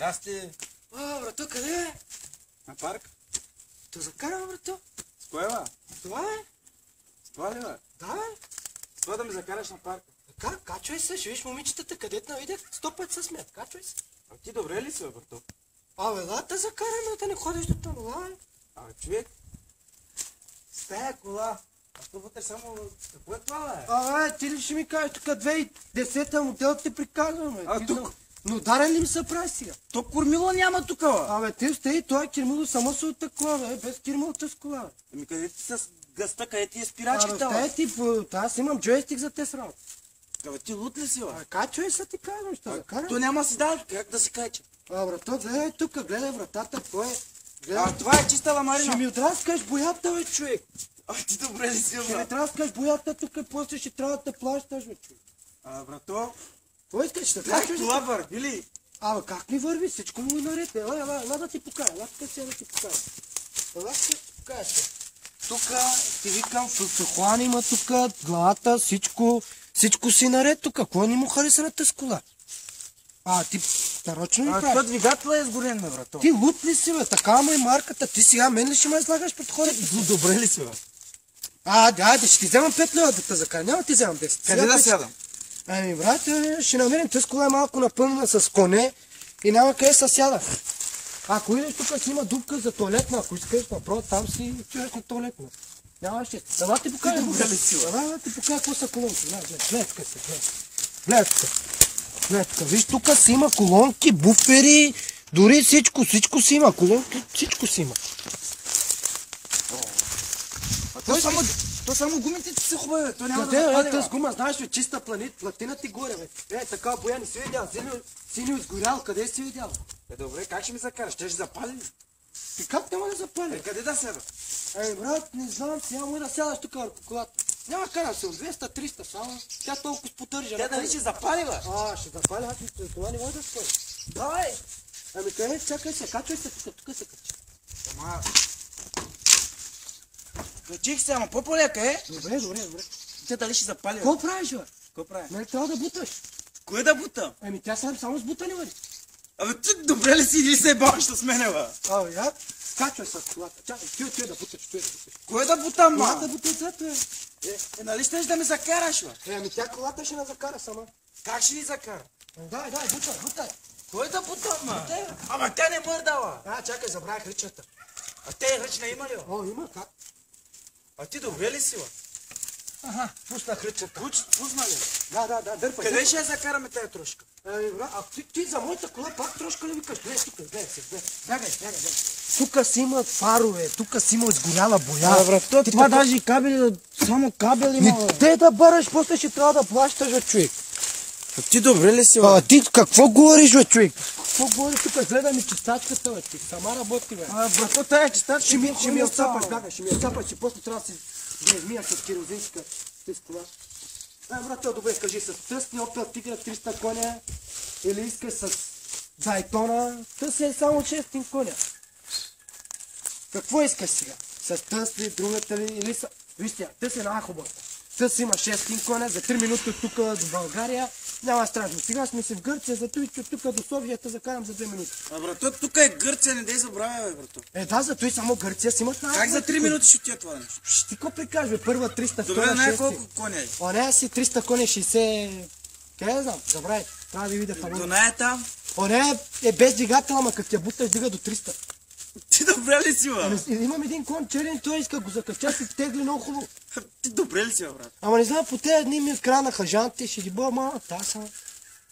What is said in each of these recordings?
Здрасти. Брато, къде е? На парк. То закарам, брато. С кое, бе? Това е? С това ли, бе? Да, бе. С това да ме закараш на парка. Така, качвай се, ще виж момичетата, където навидях, 100 пъти се смеят, качвай се. А ти добре ли си, бе, брато? Да те закараме, да не ходиш до там, да, бе. Човек, с тая кола, а то вътре само... Какво е това, бе? Ти ли ще ми кажеш, тук 2010-та модел те приказваме. Тук... Но ударен ли ми се прави сега? То кормило няма тук, бе. Ти сте, това кирмило само се от такова, бе, без кирмилото с кола, бе. Ами къде ти с гъста, къде ти е спирачката, бе? Аз имам джойстик за те срам. Абе, ти лут ли си, бе? Качвай се, ти казвам, ще закарам. То няма си дал, как да се кача? Брато, гледай тук, гледай вратата, кой е? Това е чиста ламарина. Ще ми отраскаш боята, бе, човек. Ти добре ли си, бе? Ще ми отраскаш боята тук, после ще трябва да те плащаш, бе, човек. Брато, Кой искаш, ще как това върви ли? Как ми върви? Всичко му е наред. Ела да ти покажа, ела да ти покажа. Ела ще ти покажа. Тук ти викам, флан има тук, главата, всичко си наред тук. Кой не му хареса на тази кола? Ти нарочно ми правиш. Това двигателът е сгорен, бе, брато. Ти лут ли си, бе? Такава му е марката. Ти сега мен ли ще ме излагаш пред хората? Добре ли си, бе? Айде, ще ти вземам 5 лева да те закаря. Няма ти вземам 10. Къде да сядам? Брат, ще намерим тази кола е малко напълнена с коне и няма къде се сяда. Ако идеш тук си има дупка за туалетна, ако искаш, направо там си чуеш на туалетна. Няма ще. Ела ти покажа. Ела ти покажа какво са колонки. Гледай тук се, гледай тук. Виж, тук си има колонки, буфери, дори всичко си има. Колонки, всичко си има. То само гумите са хубави, то няма да запали, тази гума, знаеш ли, чиста платина ти горе, бе. Така боя не си видял, синьо изгорял, къде си видял? Добре, как ще ми закараш? Ще запали ли? И как няма да запали? Къде да седа? Брат, не знам, сега му да сядаш тук върху колата. Няма карам се от 200-300 само, тя толкова спотържа. Тя дали ще запали, бе? Ще запали, аз това не може да спори. Давай! Къде, чакай се, качвай се тук се качи. Качих се, ама по-полека е? Добре. Тя дали ще запали, бе? Какво правиш, бе? Какво прави? Нали трябва да буташ? Кое да бутам? Тя само с бутани, бе. Абе, ти добре ли си или се баваш с мене, бе? Качвай се с колата. Чакай, ти да буташ, Кое да бутам, ма? Да буташ, зато е. Нали щеш да ме закараш, бе? Тя колата ще не закара сама. Как ще ни закара? Дай, бутай. Кой да бутам, ма? Ама тя не мърдава. Чакай, забравях ръчната. Те ръчна има ли, бе? Има, как? Ти добре ли си, бе? Пуснах ръчната. Пусна ли? Да, дърпай. Къде ще я закараме тази трошка? Ти за моята кола пак трошка ли викаш? Гледай тук, гледай. Тук си има фарове, тук си има изгоряла боя. Брат, това даже кабели, само кабели има. Те да бъраш, после ще трябва да плащаш, бе, човек. Ти добре ли си, бе? Ти какво говориш, бе, човек? Какво говориш тук? Гледай ми чистачката, бе, ти сама работи, бе. Брато, тая чистачка ще ми я цапаш, ще ми я цапаш, че после трябва да си измия с керозинска с кола. Брато, добре, кажи, с тъсни Опел Тигра 300 коня или искаш с Дайтона, тъс е само 6 коня. Какво искаш сега? С тъсни, другата ли, или са... Вижте, тъс е най-хубавата. Тъс има 6 коня, за 3 минути тук до България. Няма страшно. Сега сме си в Гърция, зато и тук до София те закарам за 2 минути. Брато, тук е Гърция, не дей забравя, бе, брато. Зато и само Гърция си имат Как за 3 минути ще отида това нещо? Ще ти какво прикажеш, бе? Първа 300, добре, втора 6. колко коня е? Оне си 300 коня, 60... Къде да знам? Забравяй. Трябва да видя първо. Дона е там? Оне е без двигател, ама като я буташ, дига до 300. Ти добре ли си, бе? Имам един кон черен, той иска го закача си тегли много хубаво. Ти добре ли си, бе, брат? Ама не знам, по тези дни ми откранаха жантите, ще ги бъда малко таса.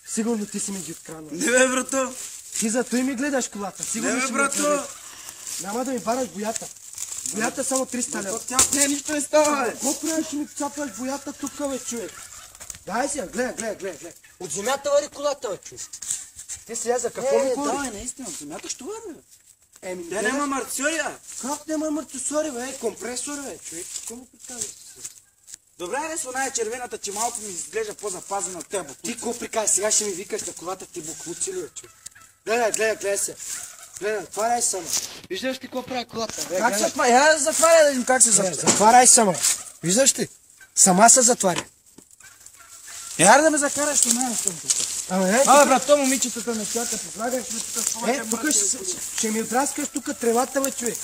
Сигурно ти си ми ги откранал. Не, бе, брато. Ти зато и ми гледаш колата. Сигурно не, бе, брато. Няма да ми бараш боята. Боята само 300 лева. Тя нищо не става, бе. Какво правиш, ще ми цапаш боята тук, бе, човек? Дай сега, гледай. От земята вари колата, бе, човек. Ти сега за какво ми говориш? Да, наистина, от земята ще вари, бе. Тя няма амортисьория. Как няма амортисьори, бе? Компресор, бе, човек. Какво му приказваш? Добре, не с оная червената, че малко ми изглежда по-запазена от теб. Ти какво приказваш? Сега ще ми викаш на колата ти буклуци ли, бе, човек? Гледай се. Гледай, отваряй само. Виждаш ли какво прави колата? Как се отваря? Я да затваря да видим как се затваря. Затваряй само. Виждаш ли? Сама се затваря. Яре да ме закараш, ще знаеш съм тук. Абе, Брат, то момичетата ме чака, послагаш ме тук с това. тук ще ми отраскаш тук тревата, бе, човек.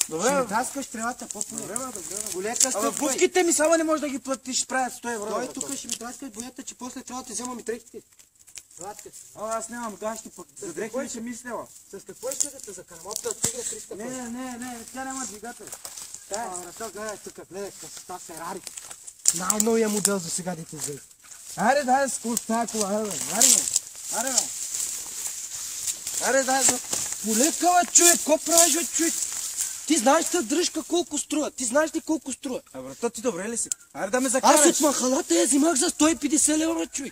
Добре, Ще ми бе. отраскаш тревата, по-полека. Добре. Полека Абе, стъпвай. бубките ми само не можеш да ги платиш, правят 100 евро. Той бе, тук ще ми траскаш боята, че после трябва да те вземам и дрехите. Треватка. Аз нямам гащи, пък за дрехи ми ще мисляла. С какво искаш да те закарам? Опта тигра 300 Не, тя няма двигател. То гледай тук, гледай красота Ферари. Най-новия модел за сега дете взели. Аре, дай с тази кола, аре, бе. Аре, дай за... Полека, бе, човек, какво правиш, бе, човек? Ти знаеш тази дръжка колко струва? Ти знаеш ли колко струва? Брат, ти добре ли си? Аре да ме Аз закараш. от махалата я взимах за 150 лева, чуй.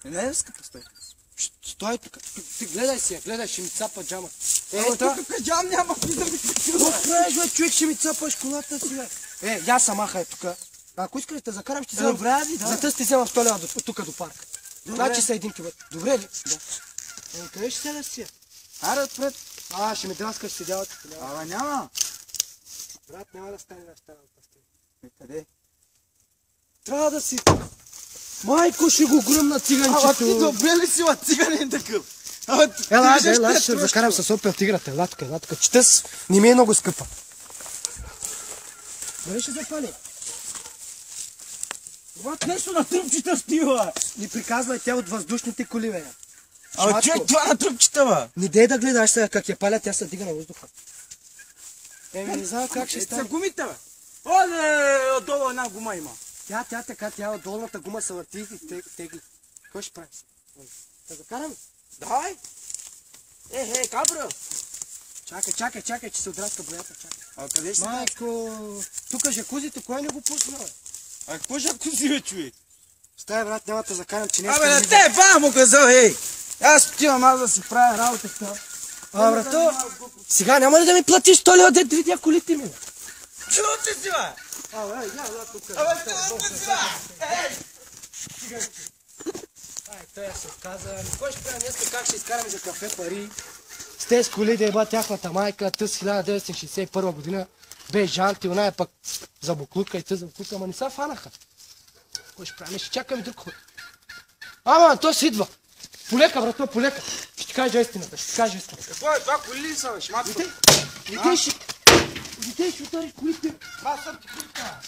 Не е скъпо стой. Стой тук. Ти гледай си я, гледай, ще ми цапа джама. Тук джам няма да ми Какво правиш, бе, човек, ще ми цапаш колата си, бе? Я са махай тук. Ако искаш да те закарам, ще ти вземам. Добре, да. За тъс ти вземам 100 лева тук до парка. Добре. Значи са един километр. Добре ли? Да. Къде ще седаш си? Аре, отпред. Ще ми драскаш седялата. Ама няма. Брат, няма да стане на старата стена. Къде? Трябва да си... Майко, ще го гръмна циганчето. Ама ти добре ли си, циганин такъв? Ела, ще закарам с Opel тиграта. Ела тук. Четъс, не ми е много скъпа. Дали ще запали? Брат, нещо на тръпчета стива. Ни приказва тя от въздушните коли, бе. Ама човек, това на тръпчета, бе. Не дей да гледаш сега как я паля, тя се дига на въздуха. Не знам как ще Са стане. гумите, бе. Оле, отдолу една гума има. Тя долната гума се върти и тегли. Кой ще прави? Да закарам? Давай. Кабра. Чакай, че се отраска боята. Чакай. А къде ще Майко, тук жакузито, кой не го пусна, бе? А какво ще акузи, бе, човек? Стай, брат, няма да закарам, че не Абе, на те, ба му казал, Аз отивам аз да си правя работата. брато, сега няма ли да ми платиш 100 лева, дет видя колите ми? Чувате си, бе. Я тук. Абе, чувате си, бе. Той се отказа. Кой ще правим днес, как ще изкараме за кафе пари? С тези коли да еба тяхната майка, тъс 1961 година, без жанти, оная пък за буклука и тъс за буклука, ама не са фанаха. Кой ще правим? Ще чакаме друг ход. Ама, той си идва. Полека, брато, полека. Ще ти кажа истината, Какво е това, коли ли са, бе, шматко? Дете ще удариш колите. Това съм ти купка.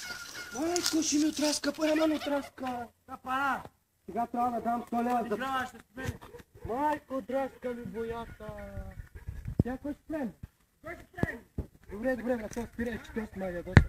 Майко, ще ми отраска, няма не отраска. Пара. Сега трябва да дам 100 лева за... Трябва ще спре. Майко, драска ми боята. Тя кой ще правим? Добре, брато, спирай, че той сме ядоса.